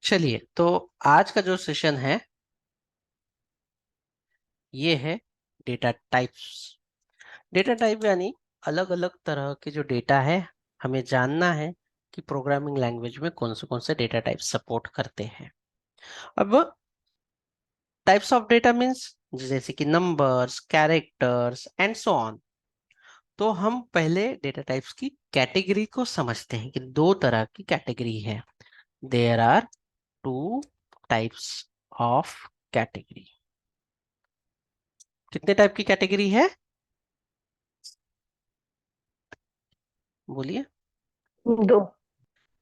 चलिए, तो आज का जो सेशन है ये है डेटा टाइप्स। डेटा टाइप यानी अलग अलग तरह के जो डेटा है, हमें जानना है कि प्रोग्रामिंग लैंग्वेज में कौन से डेटा टाइप सपोर्ट करते हैं। अब टाइप्स ऑफ डेटा मीन्स जैसे कि numbers, characters and so on. तो हम पहले डेटा टाइप्स की कैटेगरी को समझते हैं कि दो तरह की कैटेगरी है। There are two types of category. कितने टाइप की कैटेगरी है बोलिए? दो।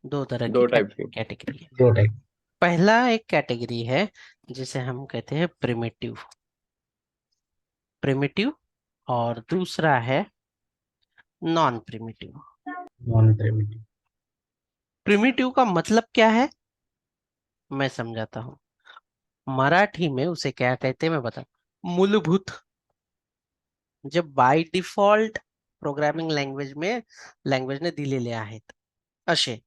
दो तरह की दो टाइप की। कैटेगरी है। दो टाइप। पहला एक कैटेगरी है जिसे हम कहते हैं प्रिमिटिव। प्रिमिटिव। और दूसरा है non primitive. Non primitive. Primitive का मतलब क्या है मैं समझाता हूँ। मराठी में उसे क्या कहते हैं मैं बता। मूलभूत। जब बाय डिफॉल्ट प्रोग्रामिंग लैंग्वेज ने दिलेले आहेत असे,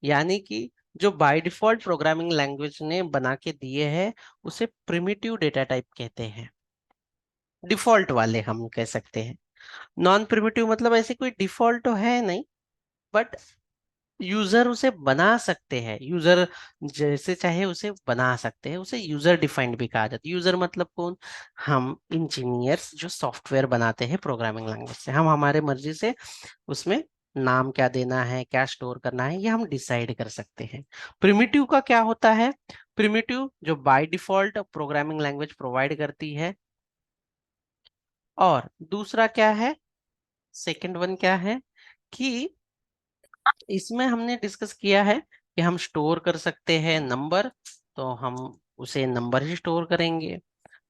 यानी कि जो बाय डिफॉल्ट प्रोग्रामिंग लैंग्वेज ने बना के दिए हैं उसे प्रिमिटिव डेटा टाइप कहते हैं। डिफॉल्ट वाले हम कह सकते हैं। नॉन प्रिमिटिव मतलब ऐसे कोई डिफॉल्ट तो है नहीं, बट यूजर उसे बना सकते हैं। यूजर जैसे चाहे उसे बना सकते हैं। उसे यूजर डिफाइंड भी कहा जाता है। यूजर मतलब कौन? हम इंजीनियर्स जो सॉफ्टवेयर बनाते हैं प्रोग्रामिंग लैंग्वेज से, हम हमारे मर्जी से उसमें नाम क्या देना है, क्या स्टोर करना है, ये हम डिसाइड कर सकते हैं। प्रिमिटिव का क्या होता है? प्रिमिटिव जो by default programming language provide करती है। और दूसरा क्या है, सेकंड वन क्या है कि इसमें हमने डिस्कस किया है कि हम स्टोर कर सकते हैं नंबर, तो हम उसे नंबर ही स्टोर करेंगे।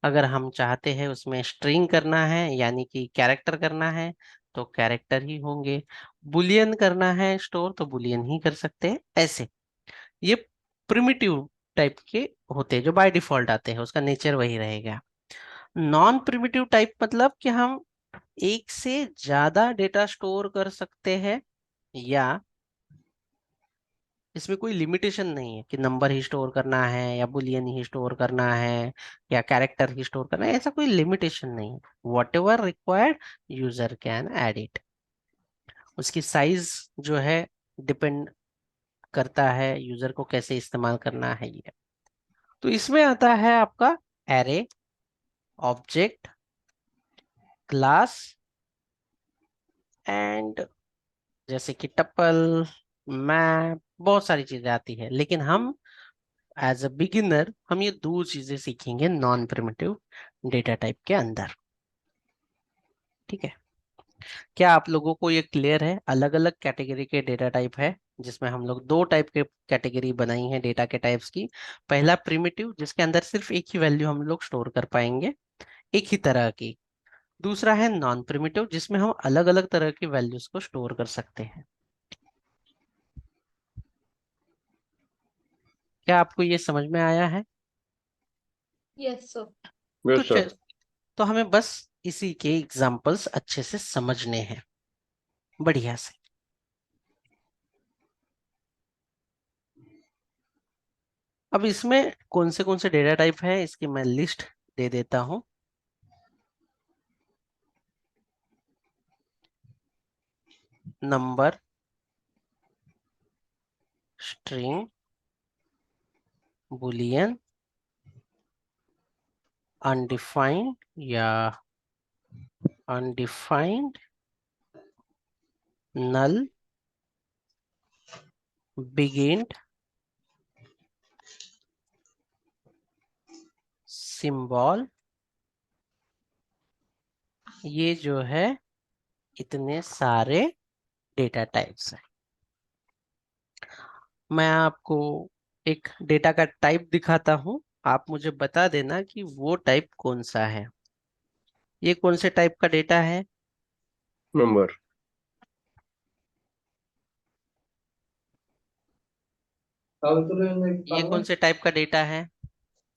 अगर हम चाहते हैं उसमें स्ट्रिंग करना है यानी कि कैरेक्टर करना है तो कैरेक्टर ही होंगे। बुलियन करना है स्टोर तो बुलियन ही कर सकते हैं। ऐसे ये प्रिमिटिव टाइप के होते हैं जो बाय डिफॉल्ट आते हैं, उसका नेचर वही रहेगा। नॉन प्रिमिटिव टाइप मतलब कि हम एक से ज्यादा डेटा स्टोर कर सकते हैं, या इसमें कोई लिमिटेशन नहीं है कि नंबर ही स्टोर करना है या बुलियन ही स्टोर करना है या कैरेक्टर ही स्टोर करना है। ऐसा कोई लिमिटेशन नहीं है। Whatever required user can add it. उसकी साइज जो है डिपेंड करता है यूजर को कैसे इस्तेमाल करना है ये। तो इसमें आता है आपका एरे, ऑब्जेक्ट, क्लास एंड जैसे कि टपल, मैप, बहुत सारी चीजें आती है। लेकिन हम एज अ बिगिनर हम ये दो चीजें सीखेंगे नॉन प्रिमिटिव डेटा टाइप के अंदर। ठीक है? क्या आप लोगों को ये क्लियर है? अलग अलग कैटेगरी के डेटा टाइप है जिसमें हम लोग दो टाइप के कैटेगरी बनाई है डेटा के टाइप्स की। पहला प्रिमिटिव जिसके अंदर सिर्फ एक ही वैल्यू हम लोग स्टोर कर पाएंगे, एक ही तरह की। दूसरा है नॉन प्रिमिटिव जिसमें हम अलग अलग तरह की वैल्यूज को स्टोर कर सकते हैं। क्या आपको ये समझ में आया है? Yes sir. तो यस सर। तो हमें बस इसी के एग्जाम्पल्स अच्छे से समझने हैं, बढ़िया से। अब इसमें कौन से डेटा टाइप है इसकी मैं लिस्ट दे देता हूं। नंबर, स्ट्रिंग, बुलियन, अनडिफाइंड या अनडिफाइंड, नल, बिगिंड, सिंबल। ये जो है इतने सारे डेटा टाइप्स हैं। मैं आपको एक डेटा का टाइप दिखाता हूं, आप मुझे बता देना कि वो टाइप कौन सा है। ये कौन से टाइप का डेटा है? नंबर। ये कौन से टाइप का डेटा है?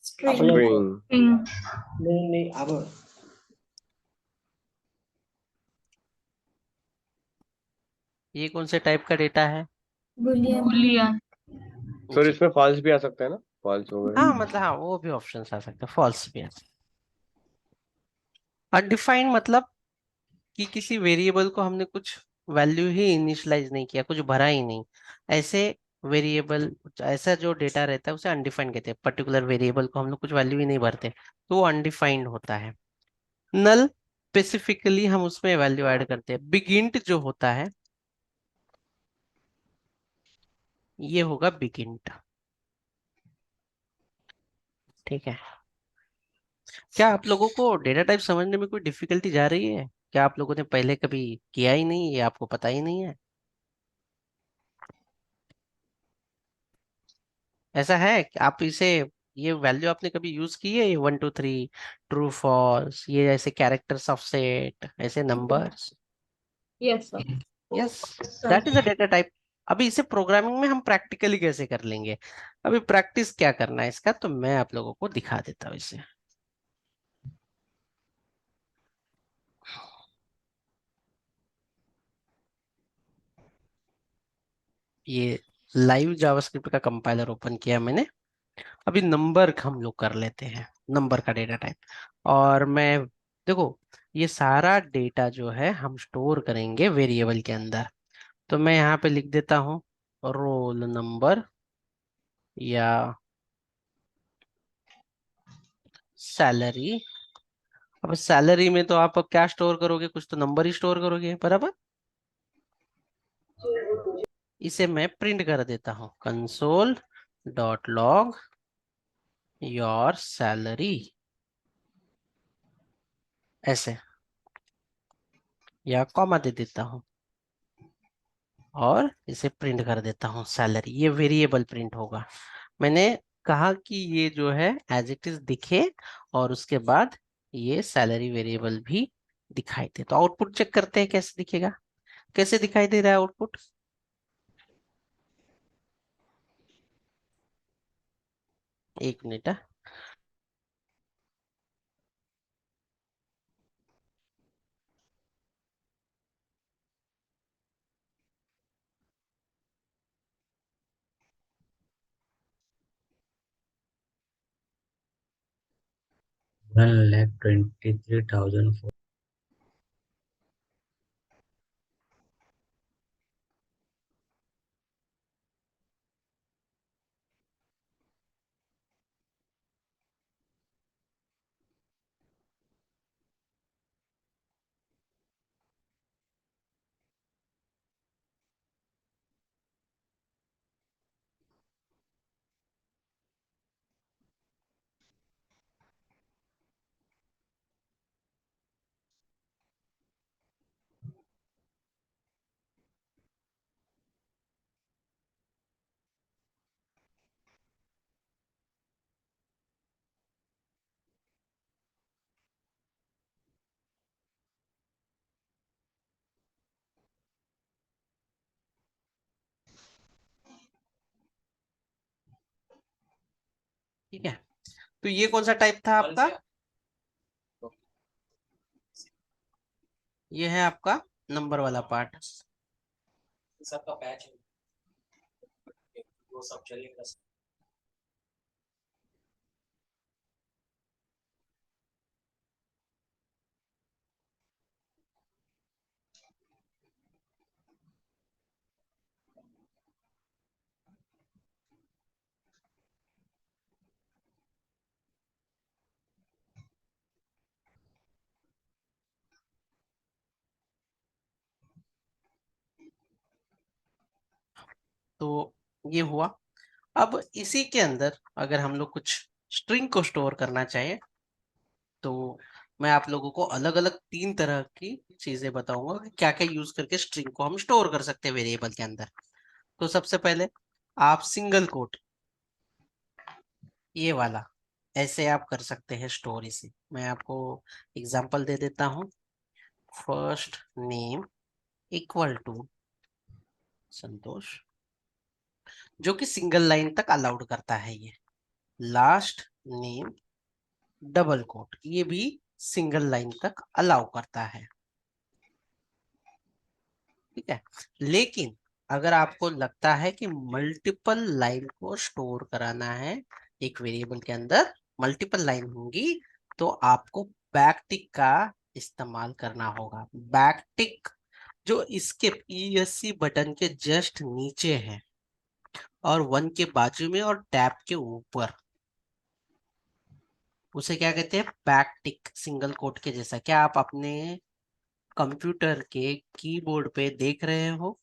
स्ट्रिंग। नहीं नहीं अब ये कौन से टाइप का डेटा है? बुलियन। सर जी। इसमें फॉल्स भी आ सकता है ना, फॉल्स वगैरह। हाँ मतलब हाँ, वो भी ऑप्शन आ सकता है, फॉल्स भी आ सकता है। अनडिफाइंड मतलब कि किसी वेरिएबल को हमने कुछ वैल्यू ही इनिशियलाइज नहीं किया, कुछ भरा ही नहीं, ऐसे वेरिएबल, ऐसा जो डेटा रहता है उसे अनडिफाइंड कहते हैं। पर्टिकुलर वेरिएबल को हम लोग कुछ वैल्यू ही नहीं भरते तो वो अनडिफाइंड होता है। नल, स्पेसिफिकली हम उसमें वैल्यू ऐड करते हैं। बिगिंट जो होता है ये होगा बिगिंट। ठीक है। क्या आप लोगों को डेटा टाइप समझने में कोई डिफिकल्टी जा रही है? क्या आप लोगों ने पहले कभी किया ही नहीं, ये आपको पता ही नहीं है? ऐसा है कि आप इसे, ये वैल्यू आपने कभी यूज की है, ये 1 2 3, ट्रू फॉल्स, ये ऐसे कैरेक्टर्स ऑफ सेट, ऐसे numbers? Yes, sir. Yes, sir that is a data type. अभी इसे प्रोग्रामिंग में हम प्रैक्टिकली कैसे कर लेंगे, अभी प्रैक्टिस क्या करना है इसका, तो मैं आप लोगों को दिखा देता हूँ इसे। ये लाइव जावास्क्रिप्ट का कंपाइलर ओपन किया मैंने। अभी नंबर हम लोग कर लेते हैं, नंबर का डेटा टाइप। और मैं, देखो, ये सारा डेटा जो है हम स्टोर करेंगे वेरिएबल के अंदर। तो मैं यहाँ पे लिख देता हूँ रोल नंबर या सैलरी। अब सैलरी में तो आप अब क्या स्टोर करोगे, कुछ तो नंबर ही स्टोर करोगे, बराबर। इसे मैं प्रिंट कर देता हूँ, console dot log your salary, ऐसे, या कॉमा दे देता हूँ और इसे प्रिंट कर देता हूँ सैलरी। ये वेरिएबल प्रिंट होगा। मैंने कहा कि ये जो है एज इट इज दिखे, और उसके बाद ये सैलरी वेरिएबल भी दिखाई दे। तो आउटपुट चेक करते हैं कैसे दिखेगा, कैसे दिखाई दे रहा है आउटपुट। एक मिनट। 1,23,000। ठीक है, तो ये कौन सा टाइप था आपका? ये है आपका नंबर वाला पार्ट। तो ये हुआ। अब इसी के अंदर अगर हम लोग कुछ स्ट्रिंग को स्टोर करना चाहें, तो मैं आप लोगों को अलग अलग 3 तरह की चीजें बताऊंगा कि क्या क्या यूज करके स्ट्रिंग को हम स्टोर कर सकते हैं वेरिएबल के अंदर। तो सबसे पहले आप सिंगल कोट, ये वाला, ऐसे आप कर सकते हैं स्टोर इसे। मैं आपको एग्जांपल दे देता हूँ। फर्स्ट नेम इक्वल टू संतोष, जो कि सिंगल लाइन तक अलाउड करता है ये। लास्ट नेम डबल कोट, ये भी सिंगल लाइन तक अलाउ करता है। ठीक है, लेकिन अगर आपको लगता है कि मल्टीपल लाइन को स्टोर कराना है एक वेरिएबल के अंदर, मल्टीपल लाइन होंगी, तो आपको बैकटिक का इस्तेमाल करना होगा। बैकटिक जो इसके ESC बटन के जस्ट नीचे है और 1 के बाजू में और टैब के ऊपर, उसे क्या कहते हैं? बैकटिक, सिंगल कोट के जैसा। क्या आप अपने कंप्यूटर के कीबोर्ड पे देख रहे हो?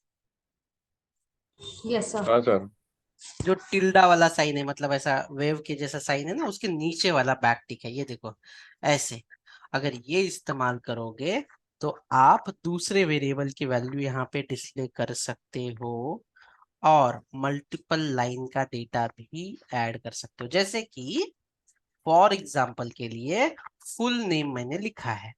Yes, sir. हाँ सर। जो टिल्डा वाला साइन है, मतलब ऐसा वेव के जैसा साइन है ना, उसके नीचे वाला बैकटिक है, ये देखो ऐसे। अगर ये इस्तेमाल करोगे तो आप दूसरे वेरिएबल की वैल्यू यहाँ पे डिस्प्ले कर सकते हो और मल्टीपल लाइन का डेटा भी ऐड कर सकते हो। जैसे कि फॉर एग्जाम्पल के लिए फुल नेम मैंने लिखा है,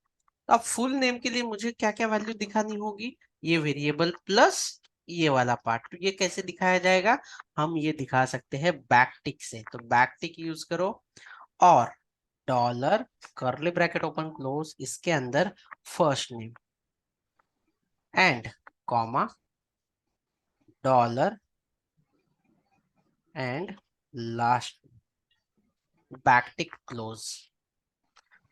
अब फुल नेम के लिए मुझे क्या क्या वैल्यू दिखानी होगी? ये वेरिएबल प्लस ये वाला पार्ट। तो ये कैसे दिखाया जाएगा? हम ये दिखा सकते हैं बैकटिक से। तो बैकटिक यूज करो और dollar curly bracket open close, इसके अंदर first name and comma dollar and last, backtick close.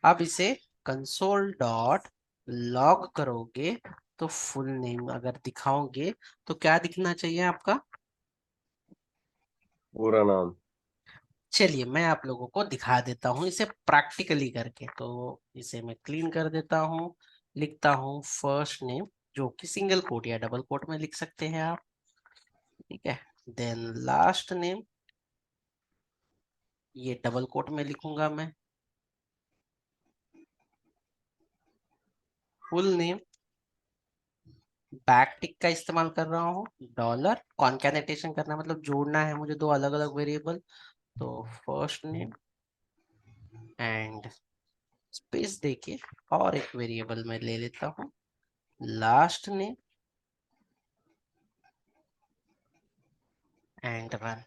अब इसे कंसोल डॉट लॉग करोगे तो फुल नेम अगर दिखाओगे तो क्या दिखना चाहिए आपका? पूरा नाम। चलिए मैं आप लोगों को दिखा देता हूँ इसे प्रैक्टिकली करके। तो इसे मैं क्लीन कर देता हूँ, लिखता हूँ फर्स्ट नेम, जो कि सिंगल कोट या डबल कोट में लिख सकते हैं आप, ठीक है। देन लास्ट नेम, ये डबल कोट में लिखूंगा मैं। फुल नेम, बैकटिक का इस्तेमाल कर रहा हूँ, डॉलर कॉन्कैटिनेशन करना है, मतलब जोड़ना है मुझे दो अलग अलग वेरिएबल। तो फर्स्ट नेम एंड स्पेस देके और एक वेरिएबल में ले लेता हूँ last name and run.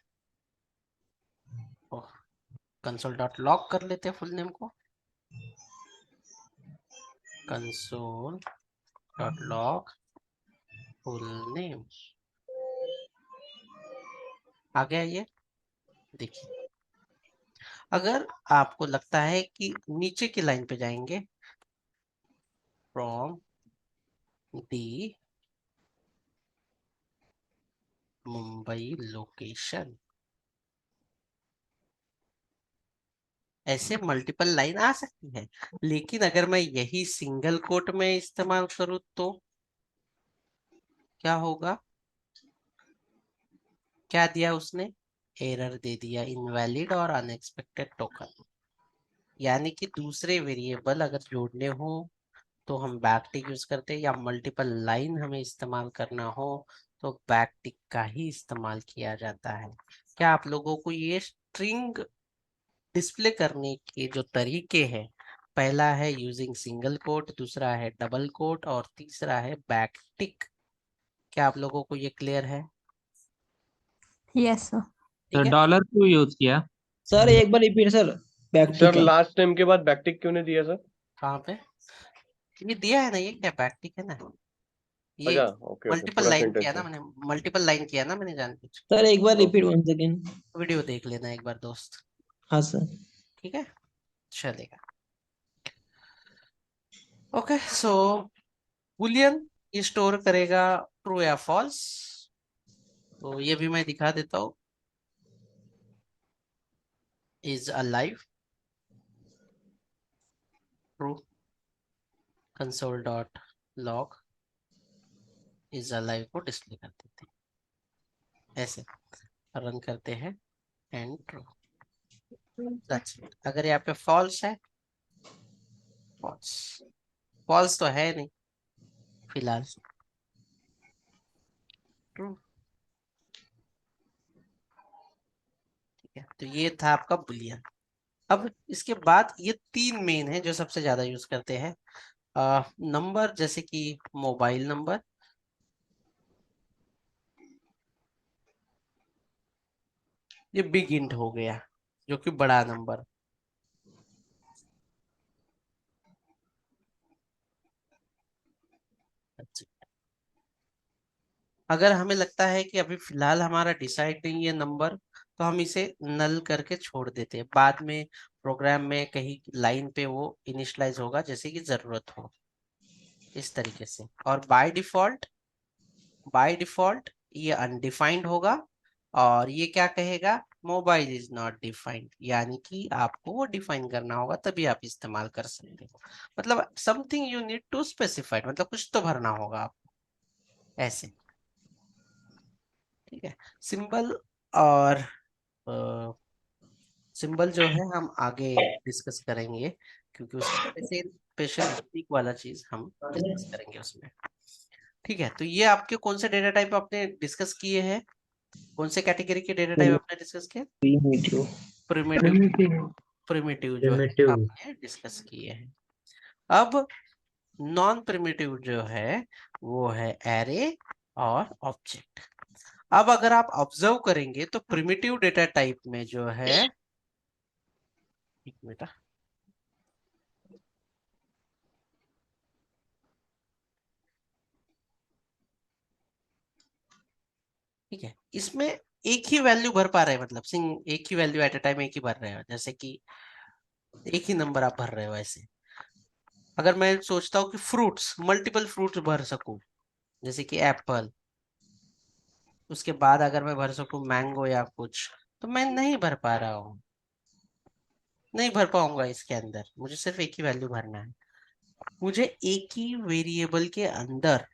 Console dot log कर लेते हैं फुल नेम को, console dot log full name. आ गया ये, देखिए। अगर आपको लगता है कि नीचे की लाइन पे जाएंगे, फ्रॉम दी मुंबई लोकेशन, ऐसे मल्टीपल लाइन आ सकती है। लेकिन अगर मैं यही सिंगल कोट में इस्तेमाल करूँ तो क्या होगा? क्या दिया उसने? एरर दे दिया, इनवैलिड और अनएक्सपेक्टेड टोकन। यानी कि दूसरे वेरिएबल अगर जोड़ने हो तो हम बैकटिक यूज करते हैं, या मल्टीपल लाइन हमें इस्तेमाल करना हो तो बैकटिक का ही इस्तेमाल किया जाता है। क्या आप लोगों को ये स्ट्रिंग डिस्प्ले करने के जो तरीके हैं, पहला है यूजिंग सिंगल कोट, दूसरा है डबल कोट और तीसरा है बैकटिक, क्या आप लोगों को ये क्लियर है? Yes, sir. तो ठीक है। डॉलर क्यों यूज किया? सर एक बार रिपीट सर, बैकटिक सर का। लास्ट नेम के बाद बैकटिक क्यों नहीं दिया सर? कहाँ पे? ये दिया है ना, ये क्या बैकटिक है ना, ये अच्छा, ओके ओके, मल्टीपल पूरा लाइन सेंटेंस किया ना है। मैंने, मल्टीपल लाइन किया ना मैंने जानबूझ के। सर एक बार repeat okay. One second. Video देख लेना एक बार दोस्त, हाँ सर। ठीक है, चलेगा। ओके, सो बुलियन ये स्टोर करेगा ट्रू या फॉल्स, तो ये भी मैं दिखा देता हूँ। Is alive, true, console dot log is alive को डिस्प्ले कर देते हैं, ऐसे रन करते हैं एंड ट्रू। That's it. अगर यहाँ पे फॉल्स है, फॉल्स, फॉल्स तो है नहीं फिलहाल, ट्रू, ठीक है। तो ये था आपका बुलियन। अब इसके बाद ये तीन मेन है जो सबसे ज्यादा यूज करते हैं। नंबर, जैसे कि मोबाइल नंबर, ये बिग इंट हो गया जो कि बड़ा नंबर। अगर हमें लगता है कि अभी फिलहाल हमारा डिसाइड नहीं है नंबर, तो हम इसे नल करके छोड़ देते हैं। बाद में प्रोग्राम में कहीं लाइन पे वो इनिशियलाइज होगा जैसे कि जरूरत हो, इस तरीके से। और बाय डिफॉल्ट ये अनडिफाइंड होगा, और ये क्या कहेगा, मोबाइल इज नॉट डिफाइंड, यानी कि आपको वो डिफाइन करना होगा तभी आप इस्तेमाल कर सकते हो। मतलब something you need to specified, मतलब कुछ तो भरना होगा आपको, ऐसे। ठीक है। सिंबल और सिंबल जो है हम आगे डिस्कस करेंगे, क्योंकि उसमें स्पेशल वाला चीज हम डिस्कस करेंगे उसमें। ठीक है, तो ये आपके कौन से डेटा टाइप आपने डिस्कस किए हैं, कौन से कैटेगरी के डेटा टाइप आपने डिस्कस किए? प्रीमिटिव। प्रिमिटिव, प्रिमिटिव जो है प्रिमिटिव। आपने डिस्कस किए हैं। अब नॉन प्रिमिटिव जो है वो है एरे और ऑब्जेक्ट। अब अगर आप ऑब्जर्व करेंगे तो प्रिमिटिव डेटा टाइप में जो है, एक मिनट, ठीक है, इसमें एक ही वैल्यू भर पा रहे हैं, मतलब सिंग एक ही वैल्यू एट अ टाइम एक ही भर रहे हो, जैसे कि एक ही नंबर आप भर रहे हो ऐसे। अगर मैं सोचता हूँ कि फ्रूट्स, मल्टीपल फ्रूट्स भर सकूं, जैसे कि एप्पल, उसके बाद अगर मैं भर सकूं मैंगो या कुछ, तो मैं नहीं भर पा रहा हूँ, नहीं भर पाऊंगा इसके अंदर। मुझे सिर्फ एक ही वैल्यू भरना है। मुझे एक ही वेरिएबल के अंदर,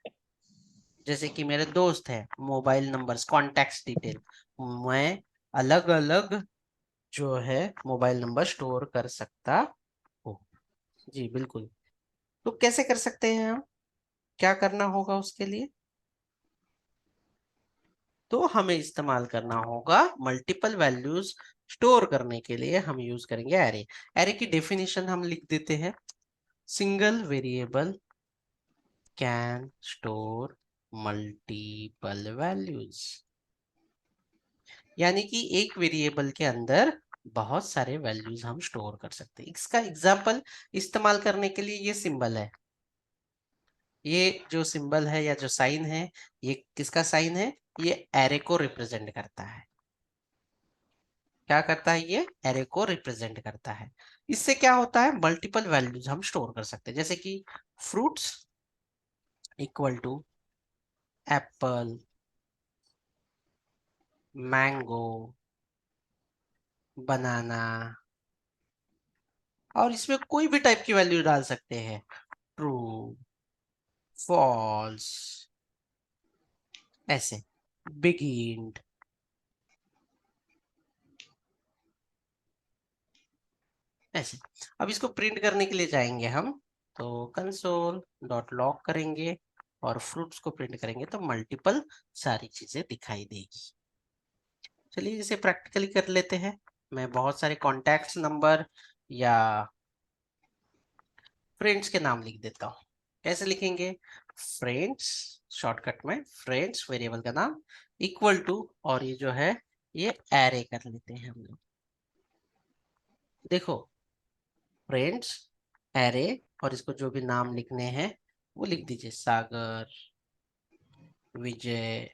जैसे कि मेरे दोस्त हैं, मोबाइल नंबर्स, कॉन्टैक्ट्स डिटेल, मैं अलग अलग जो है मोबाइल नंबर स्टोर कर सकता हूँ। जी बिल्कुल। तो कैसे कर सकते हैं हम, क्या करना होगा उसके लिए? तो हमें इस्तेमाल करना होगा मल्टीपल वैल्यूज स्टोर करने के लिए हम यूज करेंगे एरे। एरे की डेफिनेशन हम लिख देते हैं, single variable can store multiple values, यानी कि एक वेरिएबल के अंदर बहुत सारे वैल्यूज हम स्टोर कर सकते हैं। इसका एग्जांपल इस्तेमाल करने के लिए ये सिंबल है, ये जो सिंबल है या जो साइन है, ये किसका साइन है? ये एरे को रिप्रेजेंट करता है। क्या करता है? ये एरे को रिप्रेजेंट करता है। इससे क्या होता है, मल्टीपल वैल्यूज हम स्टोर कर सकते हैं, जैसे कि fruits equal to apple, mango, banana, और इसमें कोई भी टाइप की वैल्यू डाल सकते हैं, ट्रू, फॉल्स, ऐसे, बिगिंड, ऐसे। अब इसको प्रिंट करने के लिए जाएंगे हम, तो कंसोल डॉट लॉग करेंगे और फ्रूट्स को प्रिंट करेंगे, तो मल्टीपल सारी चीजें दिखाई देगी। चलिए इसे प्रैक्टिकली कर लेते हैं। मैं बहुत सारे कॉन्टैक्ट्स नंबर या फ्रेंड्स के नाम लिख देता हूँ। कैसे लिखेंगे? फ्रेंड्स, शॉर्टकट में फ्रेंड्स वेरिएबल का नाम, इक्वल टू, और ये जो है ये एरे कर लेते हैं हम लोग। देखो, फ्रेंड्स, एरे, और इसको जो भी नाम लिखने हैं वो लिख दीजिए, सागर, विजय,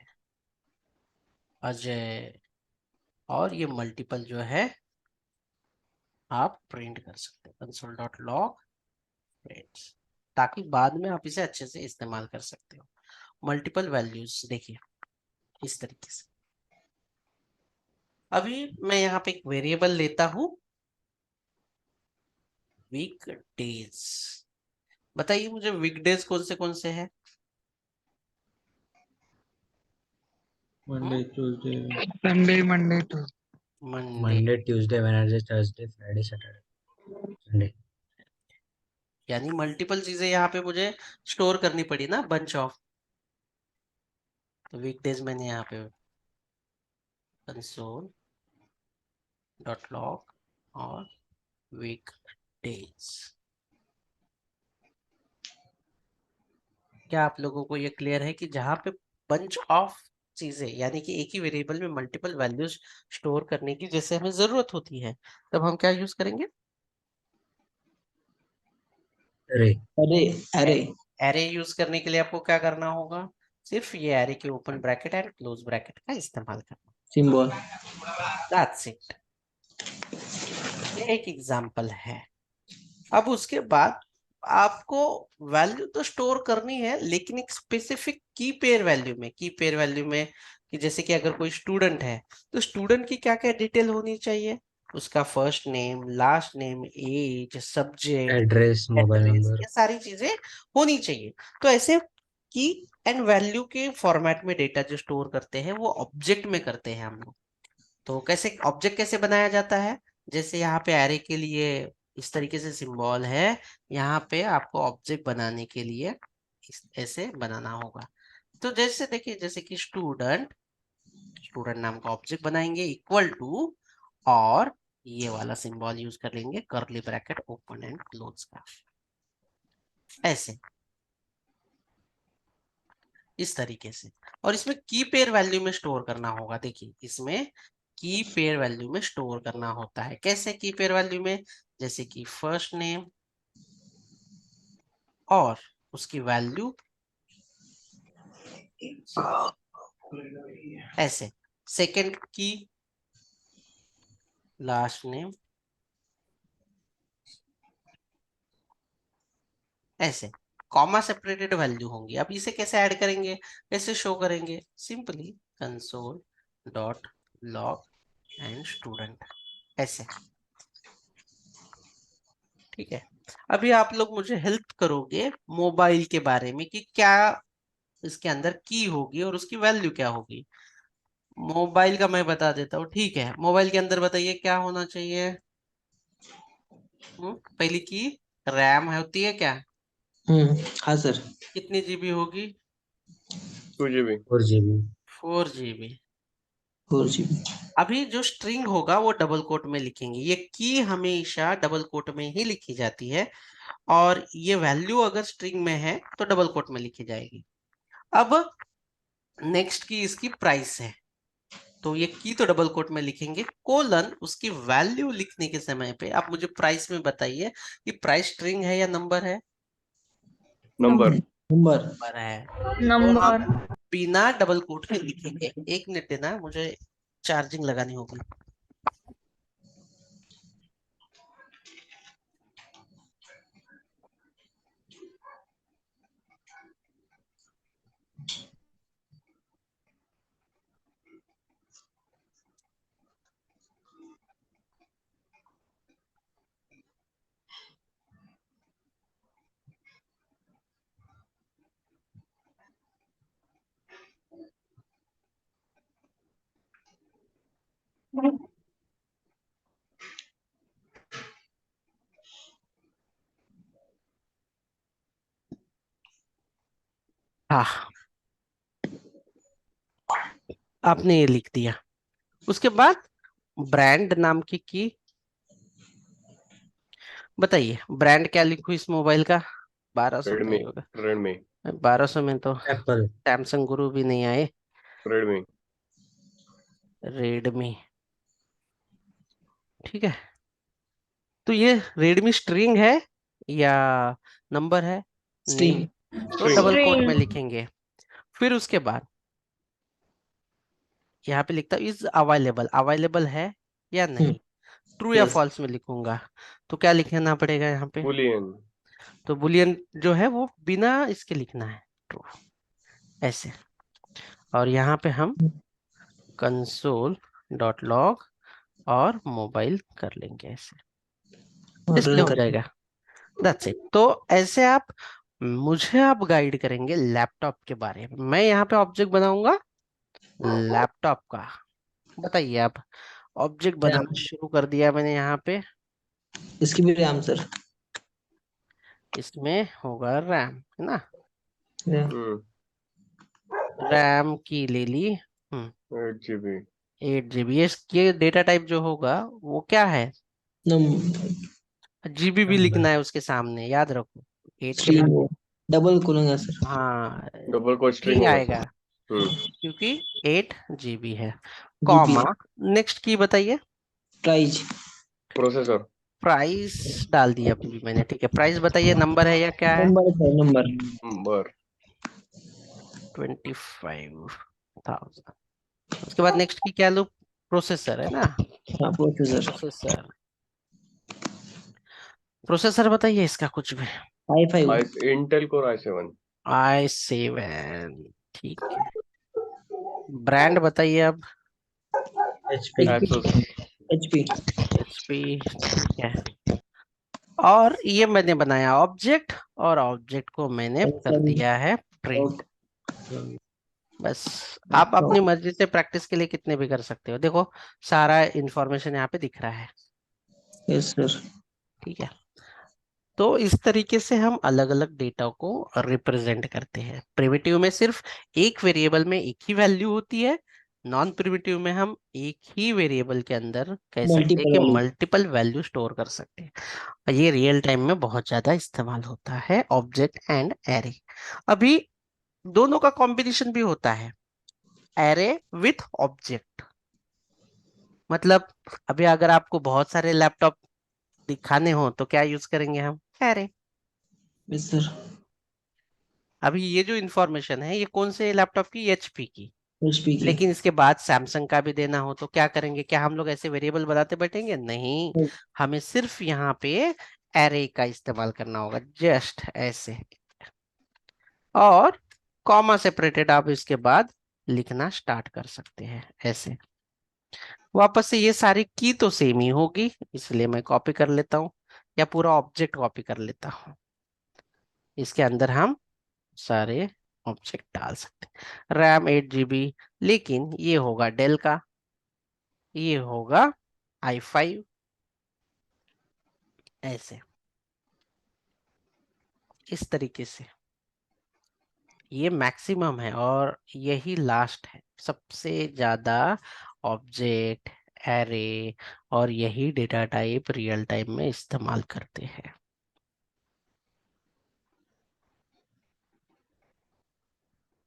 अजय, और ये मल्टीपल जो है आप प्रिंट कर सकते हैं, कंसोल डॉट लॉग फ्रेंड्स, ताकि बाद में आप इसे अच्छे से इस्तेमाल कर सकते हो। मल्टीपल वैल्यूज देखिए इस तरीके से। अभी मैं यहाँ पे एक वेरिएबल लेता हूँ, वीक डेज। बताइए मुझे वीकडेज कौन से हैं? Monday Tuesday Sunday Monday to Monday, Monday, Tuesday, Wednesday, Thursday, Friday, Saturday, Sunday. यानी मल्टीपल चीजें यहाँ पे मुझे स्टोर करनी पड़ी ना, बंच ऑफ। तो वीकडेज मैंने यहाँ पे कंसोल डॉट लॉग और वीक डेज। क्या आप लोगों को ये क्लियर है कि जहाँ पे बंच ऑफ चीजें, यानी कि एक ही वेरिएबल में मल्टीपल वैल्यूज स्टोर करने की जैसे हमें जरूरत होती है, तब हम क्या यूज करेंगे? अरे। अरे अरे एरे यूज करने के लिए आपको क्या करना होगा? सिर्फ ये एरे के open bracket and close bracket का इस्तेमाल करना। सिंबल। That's it. ये एक एग्जांपल है। अब उसके बाद आपको वैल्यू तो स्टोर करनी है, लेकिन एक स्पेसिफिक की पेयर वैल्यू में। की पेयर वैल्यू में कि जैसे कि अगर कोई स्टूडेंट है तो स्टूडेंट की क्या क्या डिटेल होनी चाहिए, उसका first name, last name, age, subject, address, mobile address, number. ये सारी चीजें होनी चाहिए। तो ऐसे की एंड वैल्यू के फॉर्मेट में डेटा जो स्टोर करते हैं वो ऑब्जेक्ट में करते हैं हम लोग। तो कैसे ऑब्जेक्ट कैसे बनाया जाता है, जैसे यहाँ पे एरे के लिए इस तरीके से सिंबल है, यहाँ पे आपको ऑब्जेक्ट बनाने के लिए ऐसे बनाना होगा। तो जैसे देखिए, जैसे कि स्टूडेंट, स्टूडेंट नाम का ऑब्जेक्ट बनाएंगे इक्वल टू, और ये वाला सिंबल यूज कर लेंगे curly bracket open and close का, ऐसे इस तरीके से। और इसमें की पेयर वैल्यू में स्टोर करना होगा। देखिए इसमें की पेयर वैल्यू में स्टोर करना होता है। कैसे की पेयर वैल्यू में, जैसे कि फर्स्ट नेम और उसकी वैल्यू ऐसे, सेकंड की, लास्ट नेम, ऐसे कॉमा सेपरेटेड वैल्यू होंगी। अब इसे कैसे ऐड करेंगे, कैसे शो करेंगे, simply console dot log and student, ऐसे। ठीक है। अभी आप लोग मुझे हेल्प करोगे मोबाइल के बारे में कि क्या इसके अंदर की होगी और उसकी वैल्यू क्या होगी। मोबाइल का मैं बता देता हूँ, ठीक है। मोबाइल के अंदर बताइए क्या होना चाहिए। पहली की रैम होती है क्या, हाँ सर। कितनी जीबी होगी, 2 GB। 4 GB। 4 GB। 4 GB। अभी जो स्ट्रिंग होगा वो डबल कोट में लिखेंगे, ये की हमेशा डबल कोट में ही लिखी जाती है, और ये वैल्यू अगर स्ट्रिंग में है तो डबल कोट में लिखी जाएगी। अब नेक्स्ट की इसकी प्राइस है, तो ये की तो डबल कोट में लिखेंगे, कोलन उसकी वैल्यू लिखने के समय पे आप मुझे प्राइस में बताइए कि प्राइस स्ट्रिंग है या नंबर है। नंबर। नंबर। नंबर है। तो नंबर। हम बिना डबल कोट के लिखेंगे। एक मिनट देना, मुझे चार्जिंग लगानी होगी। हाँ, आपने ये लिख दिया। उसके बाद ब्रांड नाम की बताइए, ब्रांड क्या लिखूं इस मोबाइल का। 1200 तो रेडमी। नहीं होगा, रेडमी। 1200 में तो एप्पल। सैमसंग गुरु भी नहीं आए। रेडमी। रेडमी, ठीक है। तो ये रेडमी स्ट्रिंग है या नंबर है, नेम, स्ट्रिंग। तो स्ट्रिंग है। डबल कोट में स्ट्रिंग। लिखेंगे। फिर उसके बाद यहाँ पे लिखता हूँ इज अवेलेबल, अवेलेबल है या नहीं, ट्रू या यस। फॉल्स में लिखूंगा। तो क्या लिखना पड़ेगा यहाँ पे, बुलियन। तो बुलियन जो है वो बिना इसके लिखना है, ट्रू, ऐसे। और यहाँ पे हम कंसोल डॉट लॉग और मोबाइल कर लेंगे, ऐसे डिस्प्ले रन हो कर। जाएगा। That's it. तो ऐसे आप मुझे आप गाइड करेंगे लैपटॉप के बारे में। मैं यहाँ पे ऑब्जेक्ट बनाऊंगा लैपटॉप का। बताइए आप, ऑब्जेक्ट बनाना रैम। शुरू कर दिया मैंने यहाँ पे। इसकी भी रैम सर। इसमें होगा रैम, है ना, रैम। रैम की ले ली। 8 GB। 8 GB। ये डेटा टाइप जो होगा वो क्या है, नंबर। जीबी भी लिखना है उसके सामने, याद रखो। 8 के बाद स्ट्रिंग। डबल खोलेंगे सर। हाँ डबल कोट स्ट्रिंग स्ट्रिंग होगा आएगा, सर। हम्म। क्योंकि 8 GB है। जीबी। कॉमा, नेक्स्ट की बताइए, प्राइस। प्रोसेसर। प्राइस डाल दिया अभी भी मैंने, ठीक है। प्राइस बताइए, नंबर है या क्या है, नंबर सर, नंबर। नंबर। 25,000। उसके बाद नेक्स्ट की क्या लूँ? प्रोसेसर है ना, हाँ प्रोसेसर प्रोसेसर। प्रोसेसर बताइए इसका कुछ भी। i5 Intel core i7। i7, ठीक है। ब्रांड बताइए अब। HP. Asus। HP HP, ठीक है। और ये मैंने बनाया ऑब्जेक्ट, और ऑब्जेक्ट को मैंने कर दिया है प्रिंट। बस आप अपनी मर्जी से प्रैक्टिस के लिए कितने भी कर सकते हो। देखो सारा इंफॉर्मेशन यहाँ पे दिख रहा है, यस सर। ठीक है। तो इस तरीके से हम अलग अलग डेटा को रिप्रेजेंट करते हैं। प्रिमिटिव में सिर्फ एक वेरिएबल में एक ही वैल्यू होती है, नॉन प्रिमिटिव में हम एक ही वेरिएबल के अंदर कह सकते हैं मल्टीपल कि वैल्यू। मल्टीपल वैल्यू स्टोर कर सकते हैं। और ये रियल टाइम में बहुत ज्यादा इस्तेमाल होता है, ऑब्जेक्ट एंड एरे। अभी दोनों का कॉम्बिनेशन भी होता है, एरे विथ ऑब्जेक्ट। मतलब अभी अगर आपको बहुत सारे लैपटॉप दिखाने हो तो क्या यूज करेंगे हम? एरे। Yes sir. अभी ये जो इंफॉर्मेशन है ये कौन से लैपटॉप की? एचपी की। HP की। लेकिन इसके बाद सैमसंग का भी देना हो तो क्या करेंगे? क्या हम लोग ऐसे वेरिएबल बनाते बैठेंगे? नहीं, हमें सिर्फ यहाँ पे एरे का इस्तेमाल करना होगा, जस्ट ऐसे। और कॉमा सेपरेटेड आप इसके बाद लिखना स्टार्ट कर सकते हैं ऐसे। वापस से ये सारी की तो सेम ही होगी, इसलिए मैं कॉपी कर लेता हूँ, या पूरा ऑब्जेक्ट कॉपी कर लेता हूँ। इसके अंदर हम सारे ऑब्जेक्ट डाल सकते हैं। रैम 8 GB, लेकिन ये होगा डेल का, ये होगा i5, ऐसे इस तरीके से। ये मैक्सिमम है और यही लास्ट है। सबसे ज्यादा ऑब्जेक्ट, एरे और यही डेटा टाइप रियल टाइम में इस्तेमाल करते हैं।